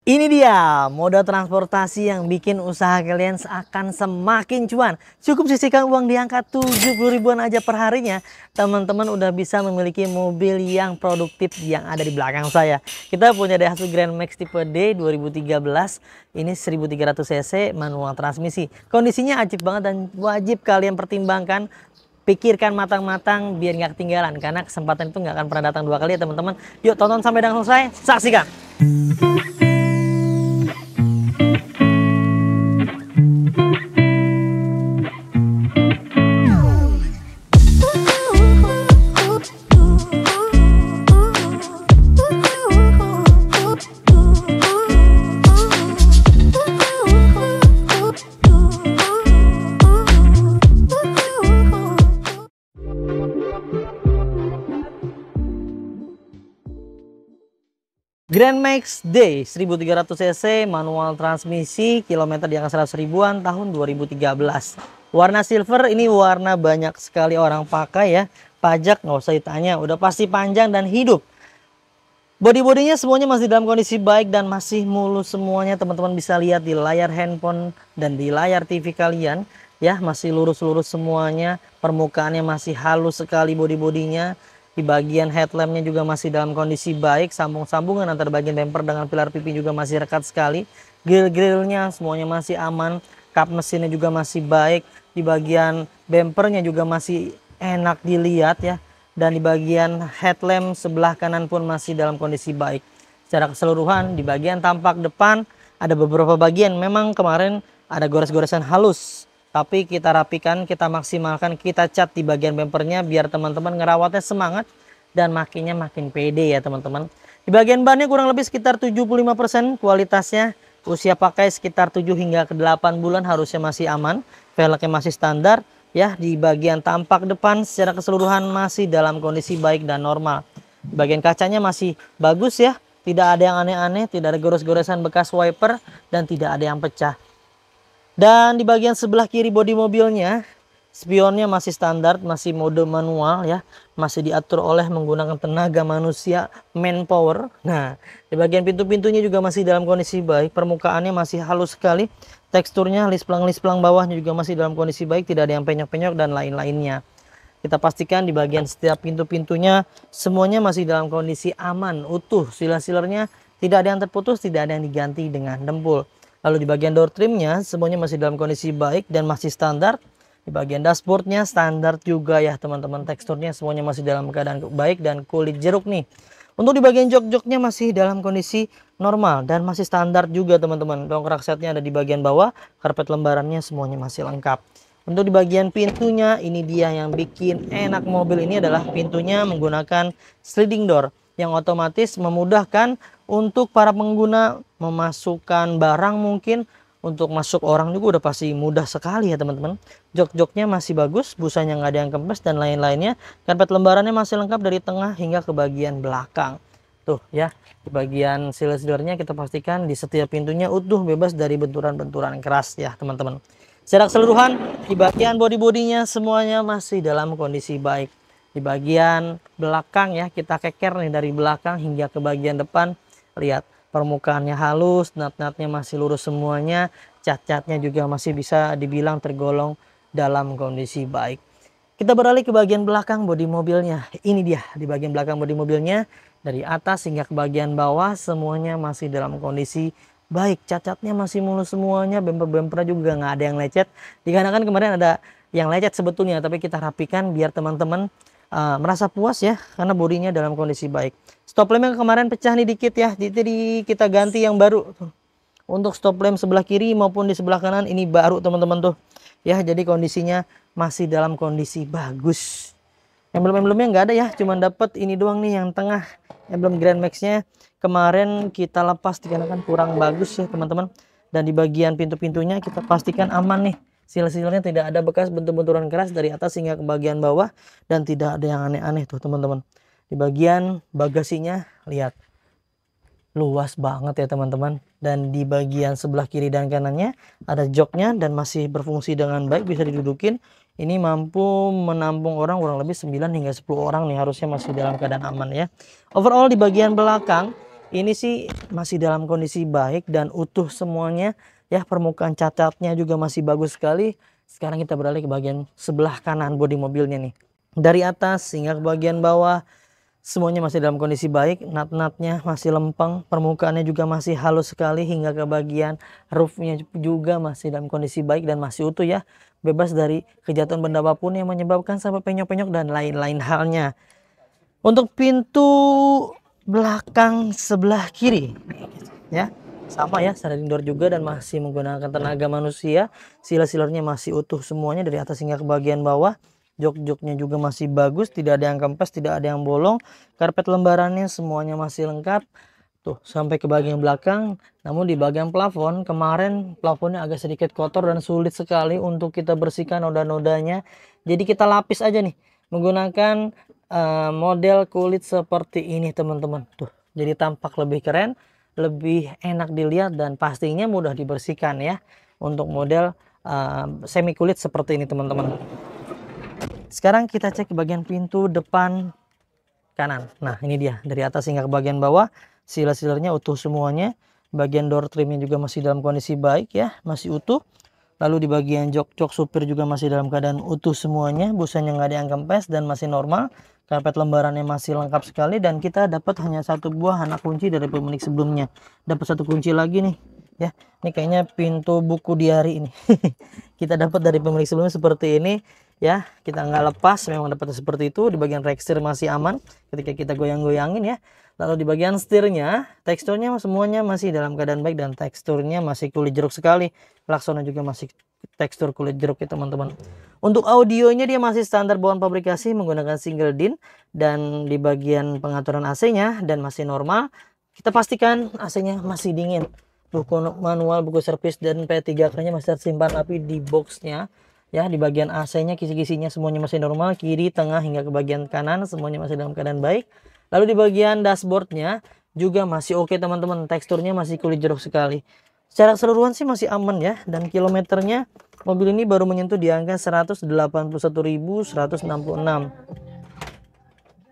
Ini dia moda transportasi yang bikin usaha kalian akan semakin cuan. Cukup sisihkan uang di angka 70 ribuan aja per harinya. Teman-teman udah bisa memiliki mobil yang produktif yang ada di belakang saya. Kita punya Daihatsu Grand Max tipe D 2013. Ini 1300 cc manual transmisi. Kondisinya ajib banget dan wajib kalian pertimbangkan. Pikirkan matang-matang biar nggak ketinggalan. Karena kesempatan itu nggak akan pernah datang dua kali ya teman-teman. Yuk tonton sampai dengan selesai. Saksikan. Grand Max D 1300 cc manual transmisi, kilometer di angka 100 ribuan tahun 2013. Warna silver ini warna banyak sekali orang pakai ya. Pajak nggak usah ditanya, udah pasti panjang dan hidup. Bodi-bodinya semuanya masih dalam kondisi baik dan masih mulus semuanya. Teman-teman bisa lihat di layar handphone dan di layar TV kalian ya, masih lurus-lurus semuanya. Permukaannya masih halus sekali bodi-bodinya. Di bagian headlampnya juga masih dalam kondisi baik. Sambung-sambungan antara bagian bumper dengan pilar pipi juga masih rekat sekali. Grill-grillnya semuanya masih aman. Kap mesinnya juga masih baik. Di bagian bumpernya juga masih enak dilihat ya. Dan di bagian headlamp sebelah kanan pun masih dalam kondisi baik. Secara keseluruhan di bagian tampak depan ada beberapa bagian memang kemarin ada gores-goresan halus. Tapi kita rapikan, kita maksimalkan, kita cat di bagian bumpernya biar teman-teman ngerawatnya semangat dan makinnya makin pede ya teman-teman. Di bagian bannya kurang lebih sekitar 75% kualitasnya. Usia pakai sekitar 7 hingga ke 8 bulan harusnya masih aman. Velgnya masih standar. Ya, di bagian tampak depan secara keseluruhan masih dalam kondisi baik dan normal. Di bagian kacanya masih bagus ya. Tidak ada yang aneh-aneh, tidak ada gores-goresan bekas wiper dan tidak ada yang pecah. Dan di bagian sebelah kiri bodi mobilnya, spionnya masih standar, masih mode manual ya. Masih diatur oleh menggunakan tenaga manusia, manpower. Nah, di bagian pintu-pintunya juga masih dalam kondisi baik. Permukaannya masih halus sekali. Teksturnya, lisplang bawahnya juga masih dalam kondisi baik. Tidak ada yang penyok-penyok dan lain-lainnya. Kita pastikan di bagian setiap pintu-pintunya semuanya masih dalam kondisi aman, utuh. Silar-silarnya tidak ada yang terputus, tidak ada yang diganti dengan dempul. Lalu di bagian door trimnya semuanya masih dalam kondisi baik dan masih standar. Di bagian dashboardnya standar juga ya teman-teman. Teksturnya semuanya masih dalam keadaan baik dan kulit jeruk nih. Untuk di bagian jok-joknya masih dalam kondisi normal dan masih standar juga teman-teman. Dongkrak setnya ada di bagian bawah. Karpet lembarannya semuanya masih lengkap. Untuk di bagian pintunya, ini dia yang bikin enak mobil ini adalah pintunya menggunakan sliding door yang otomatis memudahkan untuk para pengguna memasukkan barang, mungkin untuk masuk orang juga udah pasti mudah sekali ya teman-teman. Jok-joknya masih bagus, busanya nggak ada yang kempes dan lain-lainnya. Karpet lembarannya masih lengkap dari tengah hingga ke bagian belakang. Tuh ya, di bagian silinder-nya kita pastikan di setiap pintunya utuh, bebas dari benturan-benturan keras ya teman-teman. Secara keseluruhan di bagian bodi-bodinya semuanya masih dalam kondisi baik. Di bagian belakang ya, kita keker nih dari belakang hingga ke bagian depan. Lihat permukaannya halus, nat-natnya masih lurus semuanya, cat-catnya juga masih bisa dibilang tergolong dalam kondisi baik. Kita beralih ke bagian belakang bodi mobilnya. Ini dia di bagian belakang bodi mobilnya, dari atas hingga ke bagian bawah semuanya masih dalam kondisi baik. Cat-catnya masih mulus semuanya, bumper-bumpernya juga nggak ada yang lecet. Dikarenakan kemarin ada yang lecet sebetulnya, tapi kita rapikan biar teman-teman merasa puas ya, karena bodinya dalam kondisi baik. Stop lamp yang kemarin pecah nih dikit ya, jadi kita ganti yang baru. Untuk stop lamp sebelah kiri maupun di sebelah kanan ini baru teman-teman tuh ya, jadi kondisinya masih dalam kondisi bagus. Emblem-emblemnya nggak ada ya, cuman dapat ini doang nih yang tengah, emblem Grand Max-nya kemarin kita lepas dikarenakan kurang bagus ya teman-teman. Dan di bagian pintu-pintunya kita pastikan aman nih. Sil-silnya tidak ada bekas bentur-benturan keras dari atas hingga ke bagian bawah dan tidak ada yang aneh-aneh tuh teman-teman. Di bagian bagasinya lihat luas banget ya teman-teman, dan di bagian sebelah kiri dan kanannya ada joknya dan masih berfungsi dengan baik, bisa didudukin. Ini mampu menampung orang kurang lebih 9 hingga 10 orang nih, harusnya masih dalam keadaan aman ya. Overall di bagian belakang Ini sih masih dalam kondisi baik dan utuh semuanya ya, permukaan catnya juga masih bagus sekali. Sekarang kita beralih ke bagian sebelah kanan bodi mobilnya nih. Dari atas hingga ke bagian bawah semuanya masih dalam kondisi baik, nut-nutnya masih lempeng, permukaannya juga masih halus sekali, hingga ke bagian roofnya juga masih dalam kondisi baik dan masih utuh ya, bebas dari kejatuhan benda apapun yang menyebabkan sampai penyok-penyok dan lain-lain halnya. Untuk pintu belakang sebelah kiri ya sama ya, sliding door juga dan masih menggunakan tenaga manusia. Sila-silarnya masih utuh semuanya dari atas hingga ke bagian bawah. Jok-joknya juga masih bagus, tidak ada yang kempes, tidak ada yang bolong. Karpet lembarannya semuanya masih lengkap tuh sampai ke bagian belakang. Namun di bagian plafon kemarin, plafonnya agak sedikit kotor dan sulit sekali untuk kita bersihkan noda-nodanya. Jadi kita lapis aja nih menggunakan model kulit seperti ini teman-teman tuh, jadi tampak lebih keren, lebih enak dilihat dan pastinya mudah dibersihkan ya untuk model semi kulit seperti ini teman-teman. Sekarang kita cek ke bagian pintu depan kanan. Nah ini dia, dari atas hingga ke bagian bawah sila-silarnya utuh semuanya. Bagian door trimnya juga masih dalam kondisi baik ya, masih utuh. Lalu di bagian jok supir juga masih dalam keadaan utuh semuanya, busanya nggak ada yang kempes dan masih normal. Karpet lembarannya masih lengkap sekali dan kita dapat hanya satu buah anak kunci dari pemilik sebelumnya. Dapat satu kunci lagi nih ya. Ini kayaknya pintu buku diari ini. Kita dapat dari pemilik sebelumnya seperti ini ya. Kita nggak lepas, memang dapat seperti itu. Di bagian rekstir masih aman ketika kita goyang-goyangin ya. Lalu di bagian setirnya, teksturnya semuanya masih dalam keadaan baik dan teksturnya masih kulit jeruk sekali. Klaksonnya juga masih tekstur kulit jeruk ya teman-teman. Untuk audionya dia masih standar bawaan pabrikasi menggunakan single din, dan di bagian pengaturan AC-nya dan masih normal. Kita pastikan AC-nya masih dingin. Buku manual, buku servis dan P3K-nya masih tersimpan rapi di boxnya. Ya, di bagian AC-nya kisi-kisinya semuanya masih normal, kiri, tengah hingga ke bagian kanan semuanya masih dalam keadaan baik. Lalu di bagian dashboardnya juga masih oke teman-teman, teksturnya masih kulit jeruk sekali. Secara keseluruhan sih masih aman ya, dan kilometernya mobil ini baru menyentuh di angka 181.166.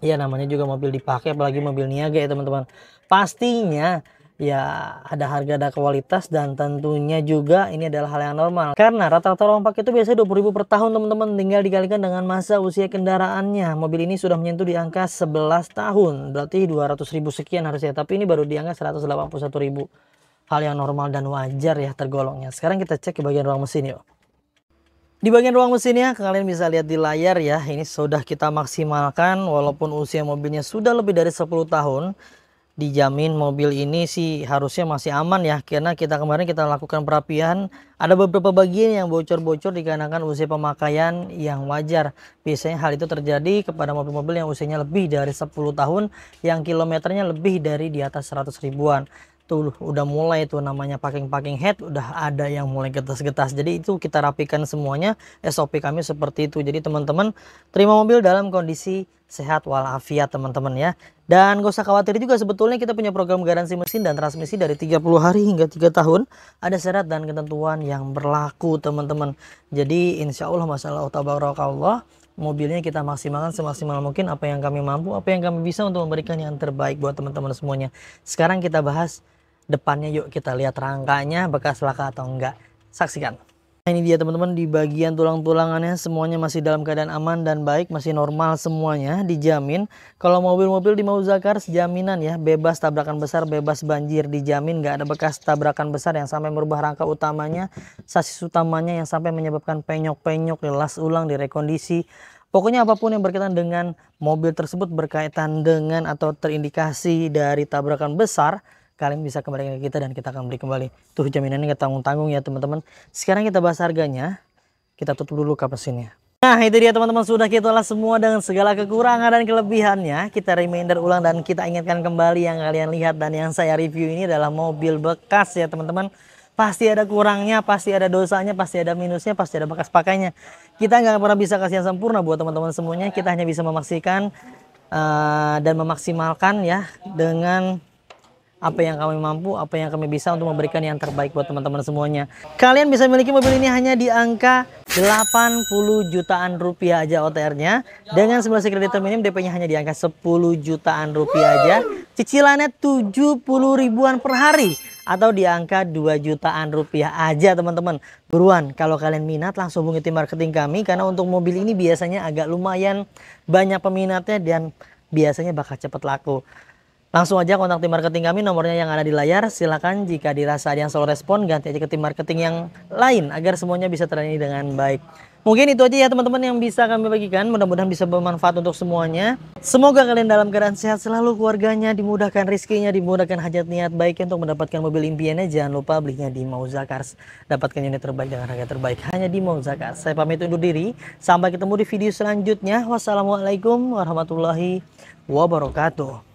Ya namanya juga mobil dipakai, apalagi mobil niaga ya teman-teman. Pastinya ya ada harga, ada kualitas, dan tentunya juga ini adalah hal yang normal. Karena rata-rata ruang parkir itu biasanya 20.000 per tahun teman-teman, tinggal dikalikan dengan masa usia kendaraannya. Mobil ini sudah menyentuh di angka 11 tahun, berarti 200.000 sekian harusnya. Tapi ini baru di angka 181.000. Hal yang normal dan wajar ya tergolongnya. Sekarang kita cek ke bagian ruang mesin yuk. Di bagian ruang mesinnya kalian bisa lihat di layar ya, ini sudah kita maksimalkan walaupun usia mobilnya sudah lebih dari 10 tahun. Dijamin mobil ini sih harusnya masih aman ya, karena kemarin kita lakukan perapian, ada beberapa bagian yang bocor-bocor dikarenakan usia pemakaian yang wajar. Biasanya hal itu terjadi kepada mobil-mobil yang usianya lebih dari 10 tahun yang kilometernya lebih dari di atas 100 ribuan. Tuh udah mulai tuh namanya packing head, udah ada yang mulai getas-getas. Jadi itu kita rapikan semuanya, SOP kami seperti itu. Jadi teman-teman terima mobil dalam kondisi sehat walafiat teman-teman ya. Dan gak usah khawatir juga, sebetulnya kita punya program garansi mesin dan transmisi dari 30 hari hingga 3 tahun. Ada syarat dan ketentuan yang berlaku teman-teman. Jadi insya Allah masalah tabarakallah, mobilnya kita maksimalkan semaksimal mungkin apa yang kami mampu, apa yang kami bisa untuk memberikan yang terbaik buat teman-teman semuanya. Sekarang kita bahas depannya yuk, kita lihat rangkanya bekas laka atau enggak. Saksikan. Nah, ini dia teman-teman, di bagian tulang-tulangannya semuanya masih dalam keadaan aman dan baik, masih normal semuanya, dijamin. Kalau mobil-mobil di Mauzakar jaminan ya, bebas tabrakan besar, bebas banjir, dijamin nggak ada bekas tabrakan besar yang sampai merubah rangka utamanya, sasis utamanya yang sampai menyebabkan penyok-penyok, dilas ulang, direkondisi. Pokoknya apapun yang berkaitan dengan mobil tersebut berkaitan dengan atau terindikasi dari tabrakan besar, kalian bisa kembali ke kita dan kita akan beli kembali. Tuh jaminannya nggak tanggung-tanggung ya teman-teman. Sekarang kita bahas harganya. Kita tutup dulu kap mesinnya. Nah itu dia teman-teman, sudah kita ulas semua dengan segala kekurangan dan kelebihannya. Kita reminder ulang dan kita ingatkan kembali, yang kalian lihat dan yang saya review ini adalah mobil bekas ya teman-teman. Pasti ada kurangnya, pasti ada dosanya, pasti ada minusnya, pasti ada bekas pakainya. Kita nggak pernah bisa kasih yang sempurna buat teman-teman semuanya. Kita hanya bisa memastikan dan memaksimalkan ya dengan apa yang kami mampu, apa yang kami bisa untuk memberikan yang terbaik buat teman-teman semuanya. Kalian bisa memiliki mobil ini hanya di angka 80 jutaan rupiah aja OTR-nya. Dengan simulasi kredit minim, DP-nya hanya di angka 10 jutaan rupiah aja. Cicilannya 70 ribuan per hari atau di angka 2 jutaan rupiah aja teman-teman. Buruan, kalau kalian minat langsung hubungi tim marketing kami, karena untuk mobil ini biasanya agak lumayan banyak peminatnya dan biasanya bakal cepat laku. Langsung aja kontak tim marketing kami, nomornya yang ada di layar. Silakan jika dirasa ada yang slow respon, ganti aja ke tim marketing yang lain agar semuanya bisa terlayani dengan baik. Mungkin itu aja ya teman-teman yang bisa kami bagikan. Mudah-mudahan bisa bermanfaat untuk semuanya. Semoga kalian dalam keadaan sehat selalu, keluarganya dimudahkan rezekinya, dimudahkan hajat niat baiknya untuk mendapatkan mobil impiannya. Jangan lupa belinya di Mauza Cars. Dapatkan unit terbaik dengan harga terbaik hanya di Mauza Cars. Saya pamit undur diri. Sampai ketemu di video selanjutnya. Wassalamualaikum warahmatullahi wabarakatuh.